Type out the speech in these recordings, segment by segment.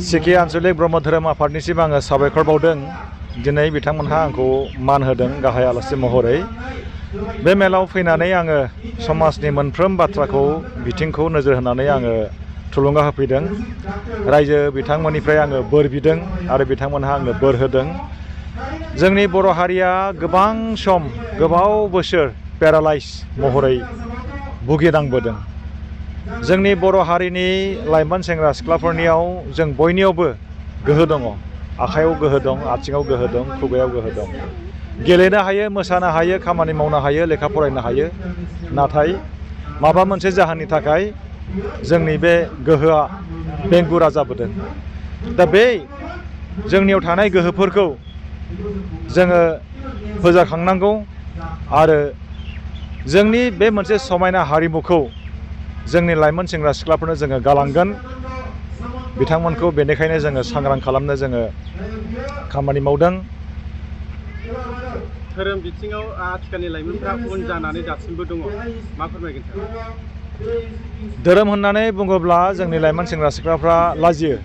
सिखि आन्चलिक ब्रह्म धोरोम आफादनिसिम आङो साबायखर बावदों। दिनै बिथांमोनहा आंखौ मान होदों गाहाय आलासि महरै। बे मेलाव फैनानै आङो समाजनि मोनफ्रोम बाथ्राखौ बिथिंखौ नोजोर होनानै आङो थुलुंगा होफैदों। रायजो बिथांमोननिफ्राय आङो बोर बिदों आरो बिथांमोनहा आंनो बोर होदों। जोंनि बर' हारिया गोबां सम गोबाव बोसोर पेरालाइज महरै भुगिनांबोदों। जोंनि बर' हारिनि लाइमोन सेंग्रा सिख्लाफोरनियाव जों बयनियावबो गोहो दङ। आखायाव गोहो दं, आथिङाव गोहो दं, खुगायाव गोहो दं। गेलेनो हायो, मोसानो हायो, खामानि मावनो हायो, लेखा फरायनो हायो। नाथाय माबा मोनसे जाहोननि थाखाय जोंनि बे गोहोआ बेंगुरा जाबोदों। दा बे जोंनियाव थानाय गोहोफोरखौ जोङो फोजाखांनांगौ आरो जोंनि बे मोनसे समायना हारिमुखौ जोंनि लाइमोन सेंग्रा सिख्लाफोरनो जोङो गालांगोन। बिथांमोनखौ बेनिखायनो जोङो सांग्रां खालामनो जोङो खामानि मावदों। धोरोम बिथिङाव आथिखालनि लाइमोनफ्रा उन जानानै दासिमबो दङ, मा फोरमायगोन सार? धोरोम होननानै बुङोब्ला जोंनि लाइमोन सेंग्रा सिख्लाफ्रा लाजियो।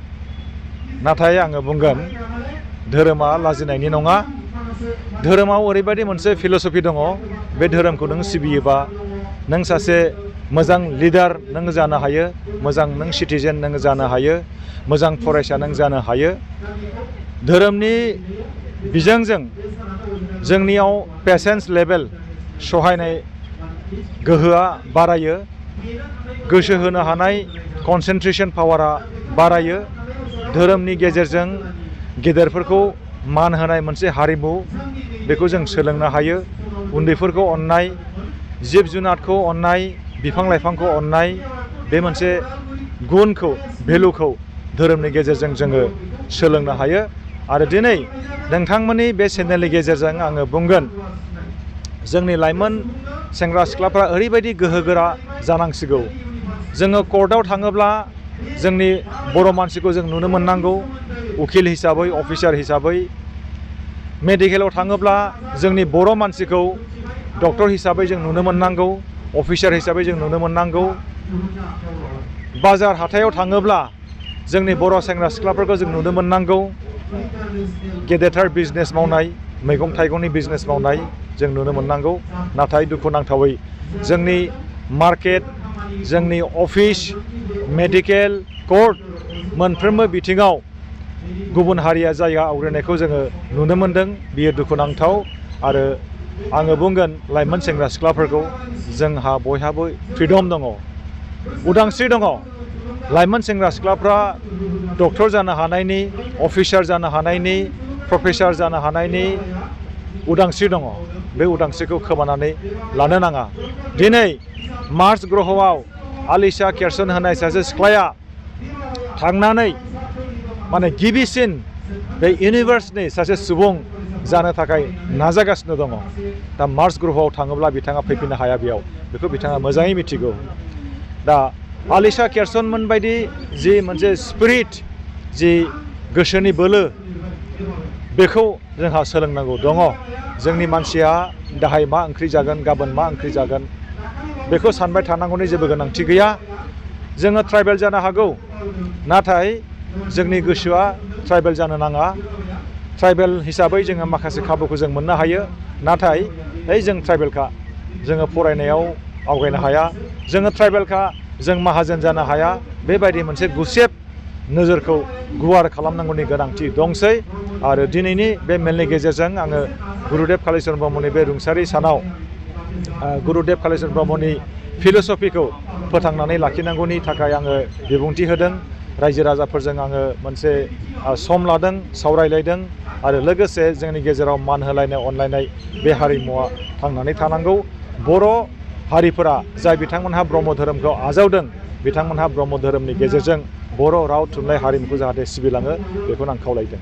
नाथाय आङो बुंगोन धोरोमा लाजिनायनि नङा। धोरोमाव ओरैबायदि मोनसे फिल'सफि दङ, बे धोरोमखौ नों सिबियोबा नों सासे मोजां लिडार नों जानो हायो, मोजां नों सिटिजेन नों जानो हायो, मोजां फरायसा नों जानो हायो। धोरोमनि बिजोंजों जोंनियाव पेसेन्स लेभेल, सहायनाय गोहोआ बारायो, गोसो होनो हानाय कनसेन्ट्रेसन पावारा बारायो। धोरोमनि गेजेरजों गेदेरफोरखौ मान होनाय मोनसे हारिमु, बेखौ जों सोलोंनो हायो। उन्दैफोरखौ अननाय, जिब जुनारखौ अननाय, बिफां लाइफांखौ अननाय, बे मोनसे गुनखौ, भेलुखौ धोरोमनि गेजेरजों जोङो सोलोंनो हायो। आरो दिनै नोंथांमोननि बे चेनेलनि गेजेरजों आङो बुंगोन, जोंनि लाइमोन सेंग्रा सिख्लाफ्रा ओरैबायदि गोहोगोरा जानांसिगौ। जोङो कर्टआव थाङोब्ला जोंनि बर' मानसिखौ जों नुनो मोननांगौ उकिल हिसाबै, अफिसार हिसाबै। मेडिकेलाव थाङोब्ला जोंनि बर' मानसिखौ डक्टर हिसाबै जों नुनो मोननांगौ, अफिसार हिसाबै जों नुनो मोननांगौ। बाजार हाथायाव थाङोब्ला जोंनि बर' सेंग्रा सिख्लाफोरखौ जों नुनो मोननांगौ गेदेरथार बिजनेस मावनाय, मैगं थाइगंनि बिजनेस मावनाय जों नुनो मोननांगौ। नाथाय दुखुनांथावै जोंनि मार्केट, जोंनि अफिस, मेडिकेल, कर्ट मोनफ्रोमबो बिथिङाव गुबुन हारिया जायगा आवग्रिनायखौ जोङो नुनो मोनदों। बियो दुखुनांथाव। आरो आङो बुंगोन लाइमोन सेंग्रा सिख्लाफोरखौ, जोंहा बयहाबो फ्रिदम दङ, उदांस्रि दङ। लाइमोन सेंग्रा सिख्लाफ्रा डक्टर जानो हानायनि, अफिसार जानो हानायनि, प्रफेसार जानो हानायनि उदांस्रि दङ। बे उदांस्रिखौ खोमानानै लानो नाङा। दिनै मार्स ग्रहआव आलिशा केरसन होननाय सासे सिख्लाया थांनानै माने गिबिसिन बे इउनिभार्सनि सासे सुबुं जानो थाखाय नाजागासिनो दङ। दा मार्स ग्रहआव थाङोब्ला बिथाङा फैफिननो हाया बेयाव, बेखौ बिथाङा मोजाङै मिथिगौ। दा आलिशा केरसनमोन बायदि जि मोनसे स्पिरिट, जि गोसोनि बोलो, बेखौ जोंहा सोलोंनांगौ दङ। जोंनि मानसिया दाहाय मा ओंख्रि जागोन, गाबोन मा ओंख्रि जागोन, बेखौ सानबाय थानांगौनि जेबो गोनांथि गैया। जोङो ट्राइबेल जानो हागौ, नाथाय जोंनि गोसोआ ट्राइबेल जानो नाङा। ट्राइबेल हिसाबै जोङो माखासे खाबुखौ जों मोननो हायो, नाथाय जों ट्राइबेलखा, जोङो फरायनायाव आवगायनो हाया। जोङो ट्राइबेलखा, जों माहाजोन जानो हाया। बेबायदि मोनसे गुसेब नोजोरखौ गुवार खालामनांगौनि गोनांथि दंसै। आरो दिनैनि बे मेलनि गेजेरजों आङो गुरुदेब कालिचरन ब्रह्मनि बे रुंसारि सानाव गुरुदेब कालिचरन ब्रह्मनि फिल'सफिखौ फोथांनानै लाखिनांगौनि थाखाय आङो बिबुंथि होदों। रायजो राजाफोरजों आङो मोनसे सम लादों, सावरायलायदों। आरो लोगोसे जोंनि गेजेराव मान होलायनाय, अनलायनाय बे हारिमुवा थांनानै थानांगौ। बर' हारिफोरा जाय बिथांमोनहा ब्रह्म धोरोमखौ आजावदों, बिथांमोनहा ब्रह्म धोरोमनि गेजेरजों बर' राव, थुनलाइ, हारिमुखौ जाहाथे सिबिलाङो, बेखौनो आं खावलायदों।